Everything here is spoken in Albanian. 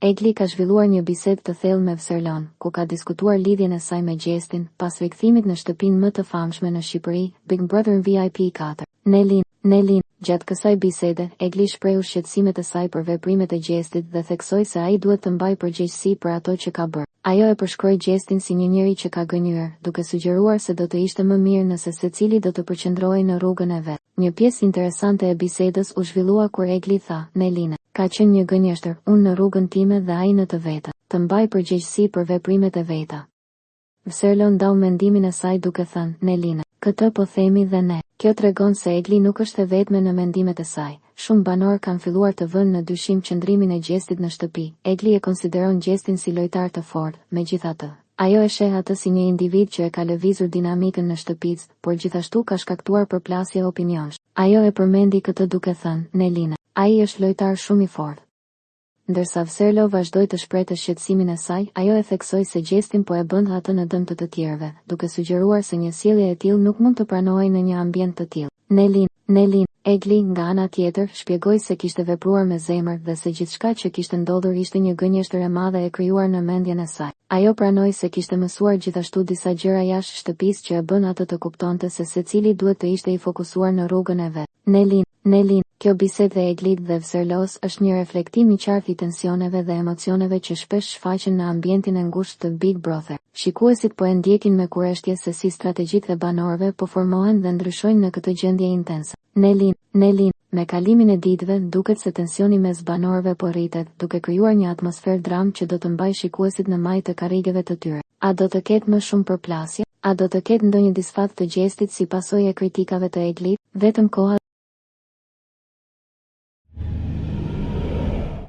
Egli ka zhvilluar një bisedë të thellë me Vserlon, ku ka diskutuar lidhjen e saj me Gjestin, pas rikthimit në shtëpinë më të famshme në Shqipëri, Big Brother VIP 4. Nelin, gjatë kësaj bisede, Egli shprehu shqetësimet e saj për veprimet e Gjestit dhe theksoi se ai duhet të mbajë përgjegjësi për ato që ka bërë. Ajo e përshkroi Gjestin si një njeri që ka gënjur, duke sugjeruar se do të ishte më mirë nëse secili do të përqendrohej në rrugën e vet. Një pjesë interesante e bisedës u zhvillua kur Egli tha: "Neline, ka qenë një gënjeshtër, unë në rrugën time dhe ai në të vetën, të mbaj përgjegjësi për veprimet e veta." Vserlon ndau mendimin e saj duke thënë: "Neline, këtë po themi dhe ne." Kjo tregon se Egli nuk është e vetme në mendimet e saj. Shumë banor kanë filluar të vënë në dyshim qëndrimin e Gjestit në shtëpi. Egli e konsideron Gjestin si lojtar të fortë, megjithatë, ajo e sheh atë si një individ që e ka lëvizur dinamikën në shtëpicë, por gjithashtu ka shkaktuar përplasje opinionsh. Ajo e përmendi këtë duke thënë: "Neline, ai është lojtar shumë i fortë." Ndërsa Vserlo vazhdoi të shprehte shqetësimin e saj, ajo e theksoi se Gjestin po e bën atë në dëm të tjerëve, duke sugjeruar se një sjellje e tillë nuk mund të pranohej në një ambient të tillë. Nelin, Egli, nga ana tjetër, shpjegoi se kishte vepruar me zemër dhe se gjithçka që kishte ndodhur ishte një gënjeshtër e madhe e krijuar në mendjen e saj. Ajo pranoi se kishte mësuar gjithashtu disa gjëra jashtë shtëpisë që e bën atë të kuptonte se secili duhet të ishte i fokusuar në rrugën e vet. Nelin, kjo bisedë e Eglit dhe Vserlos është një reflektim i qartë i tensioneve dhe emocioneve që shpesh shfaqen në ambientin e ngushtë të Big Brother. Shikuesit po e ndjekin me kurreshtje se si strategjitë e banorëve po formohen dhe ndryshojnë në këtë gjendje intense. Nelin, me kalimin e ditëve, duket se tensioni mes banorëve po rritet, duke krijuar një atmosferë dram që do të mbajë shikuesit në majë të karrigeve të tyre. A do të ketë më shumë përplasje? A do të ketë ndonjë disfat të Gjestit si pasojë e kritikave të Eglit? Vetëm koha